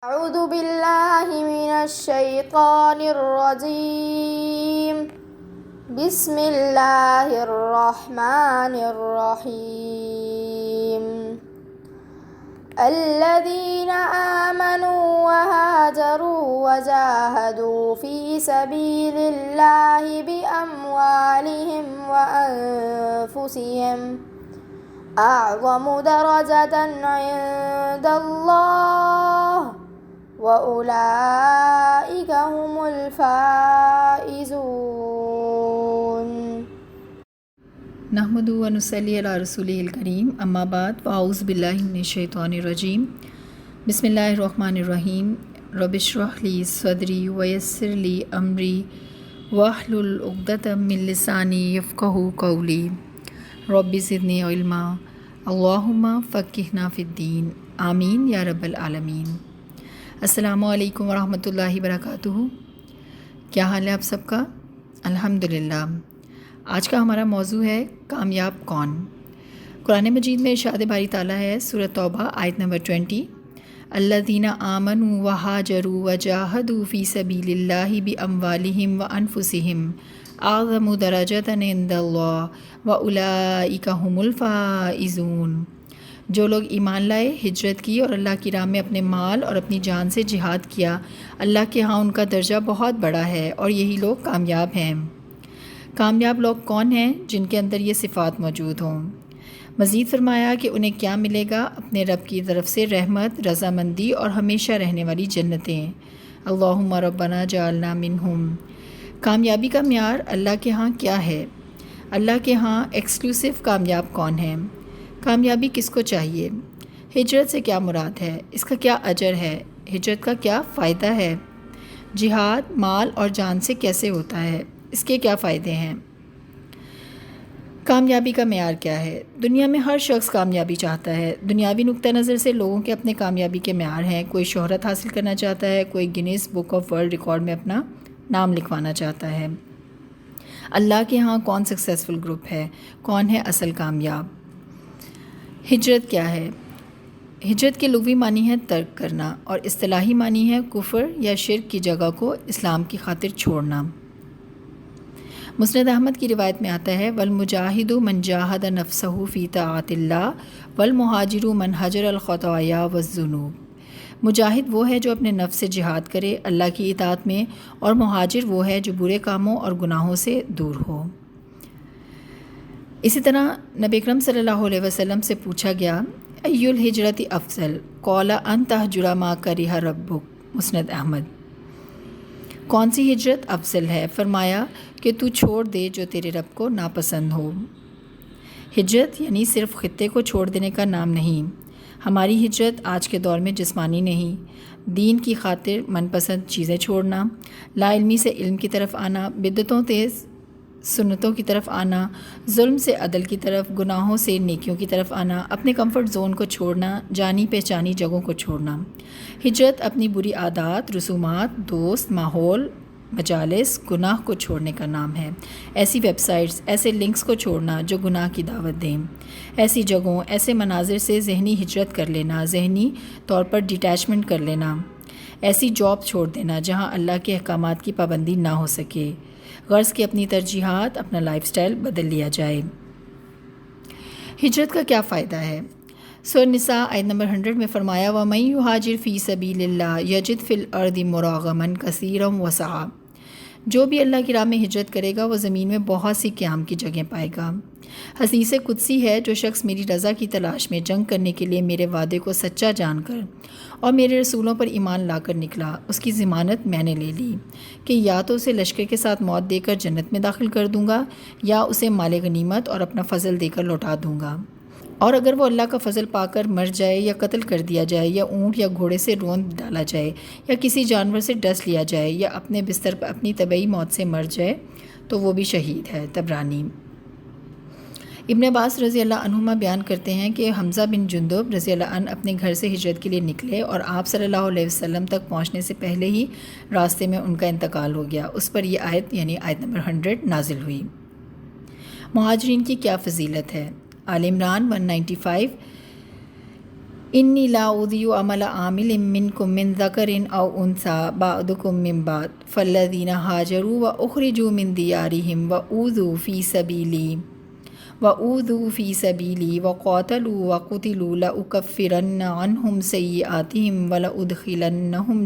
أعوذ بالله من الشيطان الرجيم. بسم الله الرحمن الرحيم. الذين آمنوا وهاجروا وجاهدوا في سبيل الله بأموالهم وأنفسهم أعظم درجة عند الله وأولئك هم الفائزون. نحمد و نصلی علی رسولہ الکریم، اما بعد فاعوذ باللہ من الشیطان الرجیم. بسم اللہ الرحمن الرحیم. رب اشرح لی صدری ویسر لی امری واحلل عقدۃ من لسانی یفقہوا قولی. رب زدنی علما اللہم فقہنا فی الدین، آمین یا رب العالمین. السلام علیکم ورحمۃ اللہ وبرکاتہ. کیا حال ہے آپ سب کا؟ الحمدللہ. آج کا ہمارا موضوع ہے کامیاب کون. قرآن مجید میں ارشاد باری تعالیٰ ہے، سورۃ توبہ آیت نمبر 20، الذین آمنوا وہاجروا وجاہدوا فی سبیل اللہ باموالہم وانفسہم اعظم درجۃ عند اللہ واولئک ھم الفائزون. جو لوگ ایمان لائے، ہجرت کی اور اللہ کی راہ میں اپنے مال اور اپنی جان سے جہاد کیا، اللہ کے ہاں ان کا درجہ بہت بڑا ہے اور یہی لوگ کامیاب ہیں. کامیاب لوگ کون ہیں؟ جن کے اندر یہ صفات موجود ہوں. مزید فرمایا کہ انہیں کیا ملے گا؟ اپنے رب کی طرف سے رحمت، رضامندی اور ہمیشہ رہنے والی جنتیں. اللہم ربنا جعلنا منہم. کامیابی کا معیار اللہ کے ہاں کیا ہے؟ اللہ کے ہاں ایکسکلوسیو کامیاب کون ہے؟ کامیابی کس کو چاہیے؟ ہجرت سے کیا مراد ہے؟ اس کا کیا اجر ہے؟ ہجرت کا کیا فائدہ ہے؟ جہاد مال اور جان سے کیسے ہوتا ہے؟ اس کے کیا فائدے ہیں؟ کامیابی کا معیار کیا ہے؟ دنیا میں ہر شخص کامیابی چاہتا ہے. دنیاوی نقطہ نظر سے لوگوں کے اپنے کامیابی کے معیار ہیں. کوئی شہرت حاصل کرنا چاہتا ہے، کوئی Guinness book of world record میں اپنا نام لکھوانا چاہتا ہے. اللہ کے ہاں کون سکسیسفل گروپ ہے؟ کون ہے اصل کامیاب؟ ہجرت کیا ہے؟ ہجرت کے لغوی معنی ہے ترک کرنا اور اصطلاحی معنی ہے کفر یا شرک کی جگہ کو اسلام کی خاطر چھوڑنا. مسند احمد کی روایت میں آتا ہے، والمجاہد من جاہد نفسہ فی طاعت اللہ والمہاجر من ہجر الخطایا والذنوب. مجاہد وہ ہے جو اپنے نفس سے جہاد کرے اللہ کی اطاعت میں، اور مہاجر وہ ہے جو برے کاموں اور گناہوں سے دور ہو. اسی طرح نبی اکرم صلی اللہ علیہ وسلم سے پوچھا گیا، ای الہجرت افضل؟ قال ان تہجر ما کرہ ربک. مسند احمد. کون سی ہجرت افضل ہے؟ فرمایا کہ تو چھوڑ دے جو تیرے رب کو ناپسند ہو. ہجرت یعنی صرف خطے کو چھوڑ دینے کا نام نہیں. ہماری ہجرت آج کے دور میں جسمانی نہیں، دین کی خاطر من پسند چیزیں چھوڑنا، لا علمی سے علم کی طرف آنا، بدعتوں سے سنتوں کی طرف آنا، ظلم سے عدل کی طرف، گناہوں سے نیکیوں کی طرف آنا، اپنے کمفرٹ زون کو چھوڑنا، جانی پہچانی جگہوں کو چھوڑنا. ہجرت اپنی بری عادات، رسومات، دوست، ماحول، مجالس، گناہ کو چھوڑنے کا نام ہے. ایسی ویب سائٹس، ایسے لنکس کو چھوڑنا جو گناہ کی دعوت دیں. ایسی جگہوں، ایسے مناظر سے ذہنی ہجرت کر لینا، ذہنی طور پر ڈیٹیچمنٹ کر لینا. ایسی جاب چھوڑ دینا جہاں اللہ کے احکامات کی پابندی نہ ہو سکے، غرض کہ اپنی ترجیحات، اپنا لائف سٹائل بدل لیا جائے. ہجرت کا کیا فائدہ ہے؟ سورۃ النساء آیت نمبر 100 میں فرمایا، وَمَن یُہاجر فِی سَبِیلِ اللَّهِ یجد فِی الْأَرْضِ مُرَاغَمًا کَثِیرًا وَسَعًا. جو بھی اللہ کی راہ میں ہجرت کرے گا وہ زمین میں بہت سی قیام کی جگہیں پائے گا. حدیث قدسی ہے، جو شخص میری رضا کی تلاش میں جنگ کرنے کے لیے میرے وعدے کو سچا جان کر اور میرے رسولوں پر ایمان لا کر نکلا، اس کی ضمانت میں نے لے لی کہ یا تو اسے لشکر کے ساتھ موت دے کر جنت میں داخل کر دوں گا یا اسے مال غنیمت اور اپنا فضل دے کر لوٹا دوں گا. اور اگر وہ اللہ کا فضل پا کر مر جائے یا قتل کر دیا جائے یا اونٹ یا گھوڑے سے روند ڈالا جائے یا کسی جانور سے ڈس لیا جائے یا اپنے بستر پر اپنی طبعی موت سے مر جائے تو وہ بھی شہید ہے. طبرانی. ابن عباس رضی اللہ عنہما بیان کرتے ہیں کہ حمزہ بن جندب رضی اللہ عنہ اپنے گھر سے ہجرت کے لیے نکلے اور آپ صلی اللہ علیہ وسلم تک پہنچنے سے پہلے ہی راستے میں ان کا انتقال ہو گیا. اس پر یہ آیت یعنی آیت نمبر 100 نازل ہوئی. مہاجرین کی کیا فضیلت ہے؟ آل عمران 195 انی لا اضیع عمل عامل منکم من ذکر او انثی بعضکم من بعض فالذین ہاجروا واخرجوا من دیارہم وأوذوا فی سبیلی وقاتلوا وقتلوا لأکفرن عنہم سیئاتہم ولأدخلنہم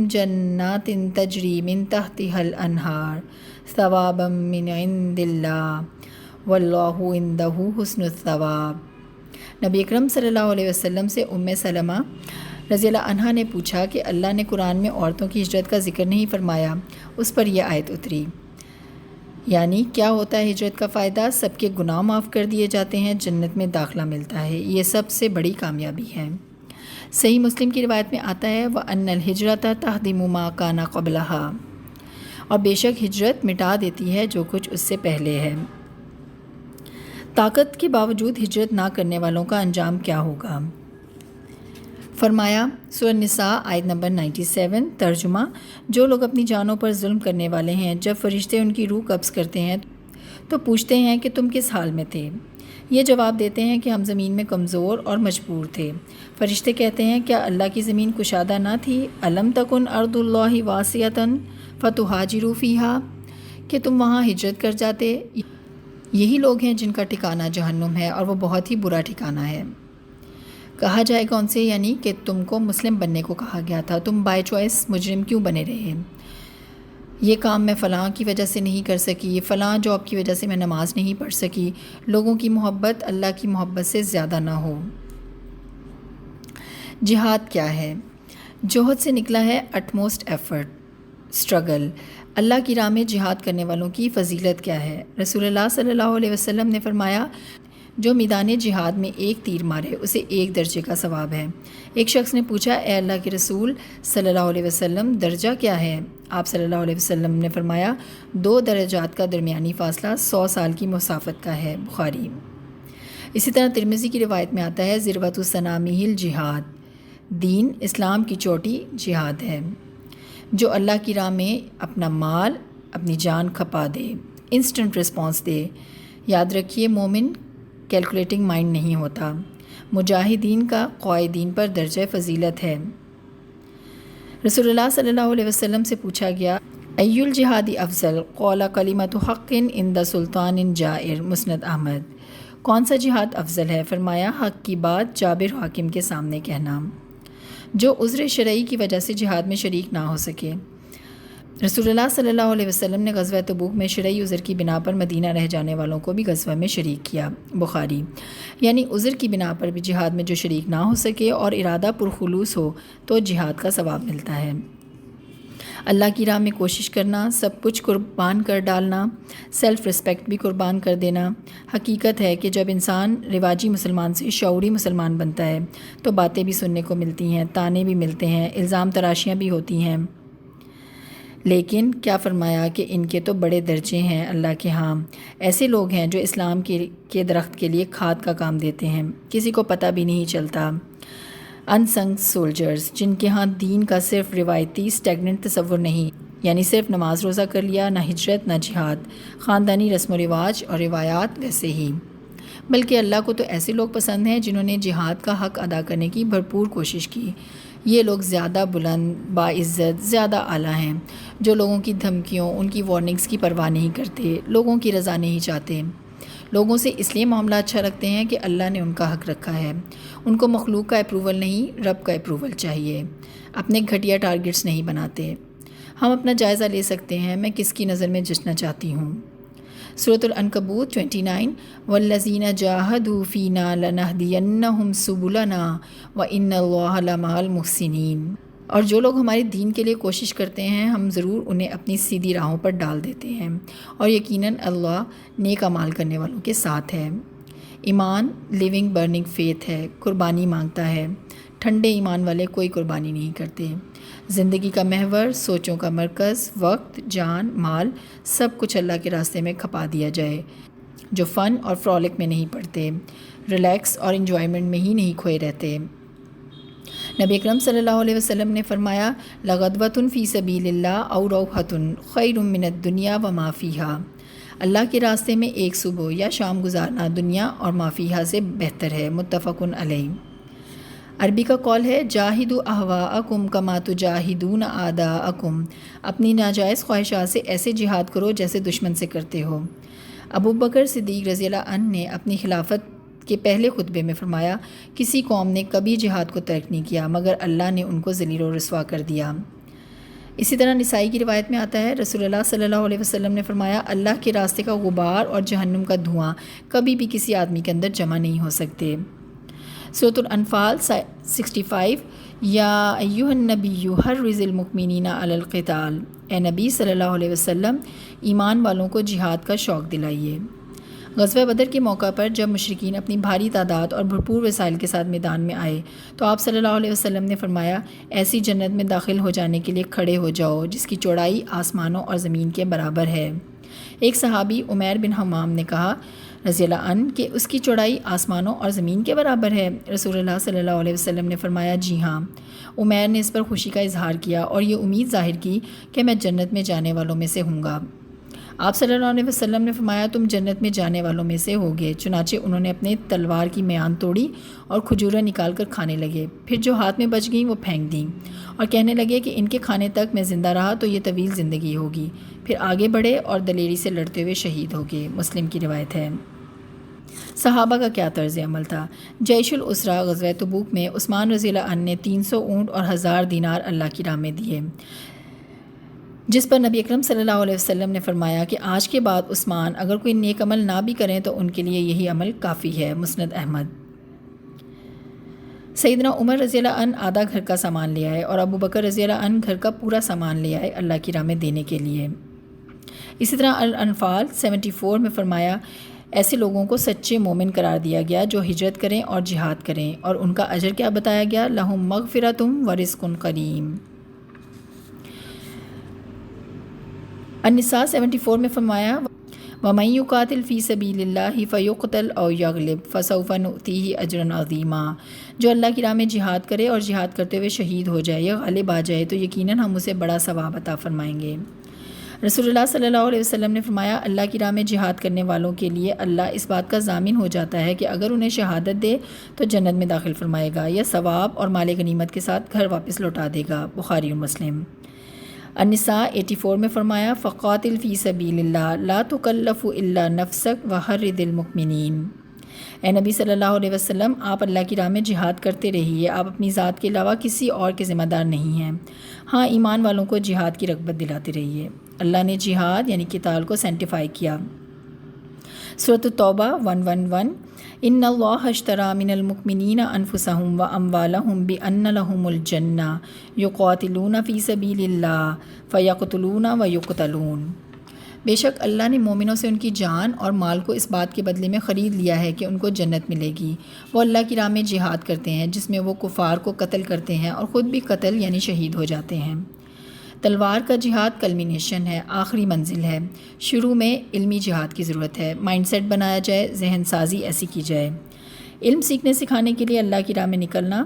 جنات تجری من تحتها الانہار ثوابا من عند اللہ واللہ عندہ حسن الثواب۔ نبی اکرم صلی اللہ علیہ وسلم سے سلمہ رضی اللہ عنہا نے پوچھا کہ اللہ نے قرآن میں عورتوں کی ہجرت کا ذکر نہیں فرمایا؟ اس پر یہ آیت اتری، یعنی کیا ہوتا ہے ہجرت کا فائدہ؟ سب کے گناہ معاف کر دیے جاتے ہیں، جنت میں داخلہ ملتا ہے، یہ سب سے بڑی کامیابی ہے۔ صحیح مسلم کی روایت میں آتا ہے وَأَنَّ الْهِجْرَةَ تَهْدِمُ مَا كَانَ قَبْلَهَا، اور بے شک ہجرت مٹا دیتی ہے جو کچھ اس سے پہلے ہے۔ طاقت کے باوجود ہجرت نہ کرنے والوں کا انجام کیا ہوگا؟ فرمایا سورہ النساء آیت نمبر 97، ترجمہ: جو لوگ اپنی جانوں پر ظلم کرنے والے ہیں، جب فرشتے ان کی روح قبض کرتے ہیں تو پوچھتے ہیں کہ تم کس حال میں تھے؟ یہ جواب دیتے ہیں کہ ہم زمین میں کمزور اور مجبور تھے۔ فرشتے کہتے ہیں کیا اللہ کی زمین کشادہ نہ تھی؟ الم تکن ارض اللہ واسعۃ فتہاجروا فیہا، کہ تم وہاں ہجرت کر جاتے۔ یہی لوگ ہیں جن کا ٹھکانہ جہنم ہے اور وہ بہت ہی برا ٹھکانہ ہے۔ کہا جائے گا ان سے، یعنی کہ تم کو مسلم بننے کو کہا گیا تھا، تم بائی چوائس مجرم کیوں بنے رہے؟ یہ کام میں فلاں کی وجہ سے نہیں کر سکی، فلاں جاب کی وجہ سے میں نماز نہیں پڑھ سکی۔ لوگوں کی محبت اللہ کی محبت سے زیادہ نہ ہو۔ جہاد کیا ہے؟ جوہد سے نکلا ہے اٹموسٹ ایفرٹ، اسٹرگل۔ اللہ کی راہ میں جہاد کرنے والوں کی فضیلت کیا ہے؟ رسول اللہ صلی اللہ علیہ وسلم نے فرمایا جو میدان جہاد میں ایک تیر مارے اسے 1 درجے کا ثواب ہے۔ ایک شخص نے پوچھا اے اللہ کے رسول صلی اللہ علیہ وسلم درجہ کیا ہے؟ آپ صلی اللہ علیہ وسلم نے فرمایا 2 درجات کا درمیانی فاصلہ 100 سال کی مسافت کا ہے، بخاری۔ اسی طرح ترمذی کی روایت میں آتا ہے ذروۃ سنامہ الجہاد، دین اسلام کی چوٹی جہاد ہے۔ جو اللہ کی راہ میں اپنا مال اپنی جان کھپا دے، انسٹنٹ رسپانس دے۔ یاد رکھیے مومن کیلکولیٹنگ مائنڈ نہیں ہوتا۔ مجاہدین کا قائدین پر درجہ فضیلت ہے۔ رسول اللہ صلی اللہ علیہ وسلم سے پوچھا گیا ای الجہاد افضل؟ قال کلمۃ حق عند سلطان جائر، مسند احمد۔ کون سا جہاد افضل ہے؟ فرمایا حق کی بات جابر حاکم کے سامنے کہنا، جو عذر شرعی کی وجہ سے جہاد میں شریک نہ ہو سکے۔ رسول اللہ صلی اللہ علیہ وسلم نے غزوہ تبوک میں شرعی عذر کی بنا پر مدینہ رہ جانے والوں کو بھی غزوہ میں شریک کیا، بخاری۔ یعنی عذر کی بنا پر بھی جہاد میں جو شریک نہ ہو سکے اور ارادہ پرخلوص ہو تو جہاد کا ثواب ملتا ہے۔ اللہ کی راہ میں کوشش کرنا، سب کچھ قربان کر ڈالنا، سیلف رسپیکٹ بھی قربان کر دینا۔ حقیقت ہے کہ جب انسان رواجی مسلمان سے شعوری مسلمان بنتا ہے تو باتیں بھی سننے کو ملتی ہیں، طعنے بھی ملتے ہیں، الزام تراشیاں بھی ہوتی ہیں، لیکن کیا فرمایا کہ ان کے تو بڑے درجے ہیں اللہ کے ہاں۔ ایسے لوگ ہیں جو اسلام کے درخت کے لیے کھاد کا کام دیتے ہیں، کسی کو پتہ بھی نہیں چلتا۔ انسنگ سولجرز، جن کے ہاں دین کا صرف روایتی اسٹیگننٹ تصور نہیں، یعنی صرف نماز روزہ کر لیا، نہ ہجرت نہ جہاد، خاندانی رسم و رواج اور روایات ویسے ہی، بلکہ اللہ کو تو ایسے لوگ پسند ہیں جنہوں نے جہاد کا حق ادا کرنے کی بھرپور کوشش کی۔ یہ لوگ زیادہ بلند، باعزت، زیادہ اعلیٰ ہیں، جو لوگوں کی دھمکیوں، ان کی وارننگز کی پرواہ نہیں کرتے، لوگوں کی رضا نہیں چاہتے، لوگوں سے اس لیے معاملہ اچھا رکھتے ہیں کہ اللہ نے ان کا حق رکھا ہے۔ ان کو مخلوق کا اپروول نہیں، رب کا اپروول چاہیے، اپنے گھٹیا ٹارگٹس نہیں بناتے۔ ہم اپنا جائزہ لے سکتے ہیں میں کس کی نظر میں جچنا چاہتی ہوں۔ سورۃ العنکبوت 29 والذین جاہدوا فینا لنہدینہم سبلنا وان اللہ لمع المحسنین، اور جو لوگ ہمارے دین کے لیے کوشش کرتے ہیں ہم ضرور انہیں اپنی سیدھی راہوں پر ڈال دیتے ہیں، اور یقیناً اللہ نیک اعمال کرنے والوں کے ساتھ ہے۔ ایمان لیونگ برننگ فیتھ ہے، قربانی مانگتا ہے۔ ٹھنڈے ایمان والے کوئی قربانی نہیں کرتے۔ زندگی کا محور، سوچوں کا مرکز، وقت، جان، مال، سب کچھ اللہ کے راستے میں کھپا دیا جائے۔ جو فن اور فرولک میں نہیں پڑتے، ریلیکس اور انجوائمنٹ میں ہی نہیں کھوئے رہتے۔ نبی اکرم صلی اللہ علیہ وسلم نے فرمایا لغدوۃ فی سبیل اللہ او روحۃ خیر من الدنیا وما فیہا۔ اللہ کے راستے میں ایک صبح یا شام گزارنا دنیا اور ما فیہا سے بہتر ہے۔ متفق علیہ۔ عربی کا قول ہے جاہدوا اہواءکم کما تجاہدون اعداءکم، اپنی ناجائز خواہشات سے ایسے جہاد کرو جیسے دشمن سے کرتے ہو۔ ابو بکر صدیق رضی اللہ عنہ نے اپنی خلافت کے پہلے خطبے میں فرمایا کسی قوم نے کبھی جہاد کو ترک نہیں کیا مگر اللہ نے ان کو ذلیل و رسوا کر دیا۔ اسی طرح نسائی کی روایت میں آتا ہے رسول اللہ صلی اللہ علیہ وسلم نے فرمایا اللہ کے راستے کا غبار اور جہنم کا دھواں کبھی بھی کسی آدمی کے اندر جمع نہیں ہو سکتے۔ سورۃ الانفال 65 یا ایھا النبی حرض المؤمنین علی القتال، اے نبی صلی اللہ علیہ وسلم ایمان والوں کو جہاد کا شوق دلائیے۔ غزوہ بدر کے موقع پر جب مشرکین اپنی بھاری تعداد اور بھرپور وسائل کے ساتھ میدان میں آئے تو آپ صلی اللہ علیہ وسلم نے فرمایا ایسی جنت میں داخل ہو جانے کے لیے کھڑے ہو جاؤ جس کی چوڑائی آسمانوں اور زمین کے برابر ہے۔ ایک صحابی عمیر بن حمام نے کہا رضی اللہ عنہ کہ اس کی چوڑائی آسمانوں اور زمین کے برابر ہے؟ رسول اللہ صلی اللہ علیہ وسلم نے فرمایا جی ہاں۔ عمیر نے اس پر خوشی کا اظہار کیا اور یہ امید ظاہر کی کہ میں جنت میں جانے والوں میں سے ہوں گا۔ آپ صلی اللہ علیہ وسلم نے فرمایا تم جنت میں جانے والوں میں سے ہوگے۔ چنانچہ انہوں نے اپنے تلوار کی میان توڑی اور کھجوریں نکال کر کھانے لگے، پھر جو ہاتھ میں بچ گئیں وہ پھینک دیں اور کہنے لگے کہ ان کے کھانے تک میں زندہ رہا تو یہ طویل زندگی ہوگی۔ پھر آگے بڑھے اور دلیری سے لڑتے ہوئے شہید ہو گئے۔ مسلم کی روایت ہے۔ صحابہ کا کیا طرز عمل تھا؟ جیش الاسرا غزوہ تبوک میں عثمان رضی اللہ عنہ نے 300 اونٹ اور 1000 دینار اللہ کی راہ میں دیے، جس پر نبی اکرم صلی اللہ علیہ وسلم نے فرمایا کہ آج کے بعد عثمان اگر کوئی نیک عمل نہ بھی کریں تو ان کے لیے یہی عمل کافی ہے۔ مسند احمد۔ سیدنا عمر رضی اللہ عنہ آدھا گھر کا سامان لے آئے اور ابو بکر رضی اللہ عنہ گھر کا پورا سامان لے آئے اللہ کی راہ میں دینے کے لیے۔ اسی طرح الانفال 74 میں فرمایا ایسے لوگوں کو سچے مومن قرار دیا گیا جو ہجرت کریں اور جہاد کریں، اور ان کا اجر کیا بتایا گیا؟ لہم مغفرۃ ورزق کریم۔ النساء 74 میں فرمایا وَمَن يُقَاتِلْ فِي سَبِيلِ اللَّهِ فَيُقْتَلْ أَوْ يَغْلِبْ فَسَوْفَ نُؤْتِيهِ أَجْرًا عَظِيمًا، جو اللہ کی راہ میں جہاد کرے اور جہاد کرتے ہوئے شہید ہو جائے یا غالب آ جائے تو یقیناً ہم اسے بڑا ثواب عطا فرمائیں گے۔ رسول اللہ صلی اللہ علیہ وسلم نے فرمایا اللہ کی راہ میں جہاد کرنے والوں کے لیے اللہ اس بات کا ضامن ہو جاتا ہے کہ اگر انہیں شہادت دے تو جنت میں داخل فرمائے گا یا ثواب اور مال غنیمت کے ساتھ گھر واپس لوٹا دے گا۔ بخاری و مسلم۔ النساء 84 میں فرمایا فقاتل فی سبیل اللہ لا تکلف الا نفسک وحرد المؤمنین، اے نبی صلی اللہ علیہ وسلم آپ اللہ کی راہ میں جہاد کرتے رہیے، آپ اپنی ذات کے علاوہ کسی اور کے ذمہ دار نہیں ہیں، ہاں ایمان والوں کو جہاد کی رغبت دلاتے رہیے۔ اللہ نے جہاد یعنی قتال کو سینٹیفائی کیا۔ سورۃ التوبہ 111 ان اللہ اشتری من المؤمنین انفسهم واموالهم بان لهم الجنہ یقاتلون فی سبیل اللہ فیقتلون ویقتلون، بے شک اللہ نے مومنوں سے ان کی جان اور مال کو اس بات کے بدلے میں خرید لیا ہے کہ ان کو جنت ملے گی۔ وہ اللہ کی راہ میں جہاد کرتے ہیں جس میں وہ کفار کو قتل کرتے ہیں اور خود بھی قتل یعنی شہید ہو جاتے ہیں۔ تلوار کا جہاد کلمینیشن ہے، آخری منزل ہے۔ شروع میں علمی جہاد کی ضرورت ہے، مائنڈ سیٹ بنایا جائے، ذہن سازی ایسی کی جائے۔ علم سیکھنے سکھانے کے لیے اللہ کی راہ میں نکلنا،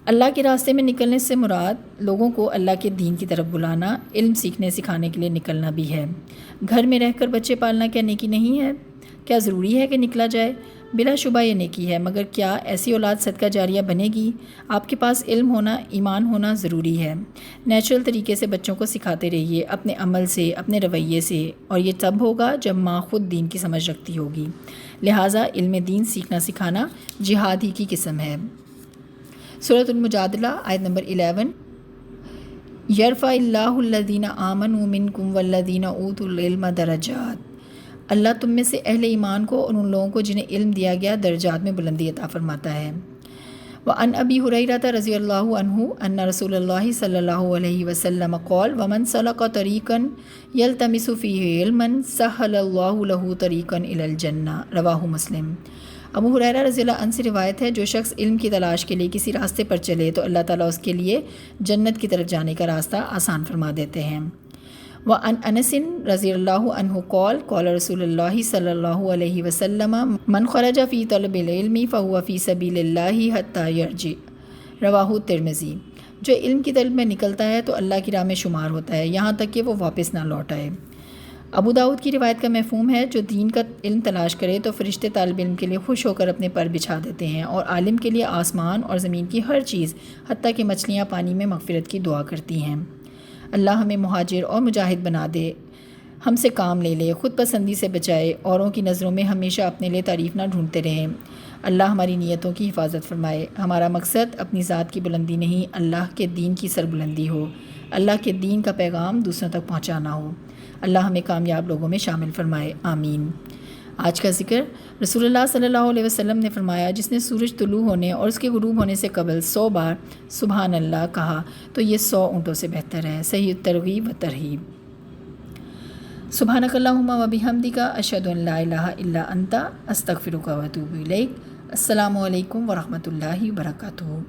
اللہ کے راستے میں نکلنے سے مراد لوگوں کو اللہ کے دین کی طرف بلانا، علم سیکھنے سکھانے کے لیے نکلنا بھی ہے۔ گھر میں رہ کر بچے پالنا کیا نیکی نہیں ہے؟ کیا ضروری ہے کہ نکلا جائے؟ بلا شبہ یہ نیکی ہے، مگر کیا ایسی اولاد صدقہ جاریہ بنے گی؟ آپ کے پاس علم ہونا، ایمان ہونا ضروری ہے۔ نیچرل طریقے سے بچوں کو سکھاتے رہیے، اپنے عمل سے، اپنے رویے سے، اور یہ تب ہوگا جب ماں خود دین کی سمجھ رکھتی ہوگی۔ لہٰذا علم دین سیکھنا سکھانا جہاد ہی کی قسم ہے۔ سورۃ المجادلہ آیت نمبر 11 یرفع اللہ الذین آمنوا منکم والذین اوتوا العلم درجات، اللہ تم میں سے اہل ایمان کو اور ان لوگوں کو جنہیں علم دیا گیا درجات میں بلندی عطا فرماتا ہے۔ وعن ابی ہریرہ رضی اللہ عنہ ان رسول اللہ صلی اللہ علیہ وسلم قال ومن سلک طریقا یلتمس فیہ علما سہل اللہ لہ طریقا الی الجنہ، رواہ مسلم۔ ابو ہریرہ رضی اللہ عنہ سے روایت ہے جو شخص علم کی تلاش کے لیے کسی راستے پر چلے تو اللہ تعالیٰ اس کے لیے جنت کی طرف جانے کا راستہ آسان فرما دیتے ہیں۔ وعن انس رضی اللہ عنہ قال قال رسول اللہ صلی اللہ علیہ وسلم من خرج فی طلب العلم فهو فی سبیل اللہ حتی یرجع، رواہ ترمذی۔ جو علم کی طلب میں نکلتا ہے تو اللہ کی راہ میں شمار ہوتا ہے یہاں تک کہ وہ واپس نہ لوٹ آئے۔ ابو داؤد کی روایت کا مفہوم ہے جو دین کا علم تلاش کرے تو فرشتے طالب علم کے لیے خوش ہو کر اپنے پر بچھا دیتے ہیں، اور عالم کے لیے آسمان اور زمین کی ہر چیز حتیٰ کہ مچھلیاں پانی میں مغفرت کی دعا کرتی ہیں۔ اللہ ہمیں مہاجر اور مجاہد بنا دے، ہم سے کام لے لے، خود پسندی سے بچائے، اوروں کی نظروں میں ہمیشہ اپنے لیے تعریف نہ ڈھونڈتے رہیں۔ اللہ ہماری نیتوں کی حفاظت فرمائے۔ ہمارا مقصد اپنی ذات کی بلندی نہیں، اللہ کے دین کی سربلندی ہو، اللہ کے دین کا پیغام دوسروں تک پہنچانا ہو۔ اللہ ہمیں کامیاب لوگوں میں شامل فرمائے، آمین۔ آج کا ذکر، رسول اللہ صلی اللہ علیہ وسلم نے فرمایا، جس نے سورج طلوع ہونے اور اس کے غروب ہونے سے قبل 100 بار سبحان اللہ کہا تو یہ 100 اونٹوں سے بہتر ہے۔ صحیح الترغیب و ترہیب۔ سبحانک اللہم و بحمدک، اشہد ان لا الہ الا انت، استغفرک و اتوب الیک۔ السلام علیکم ورحمۃ اللہ وبرکاتہ۔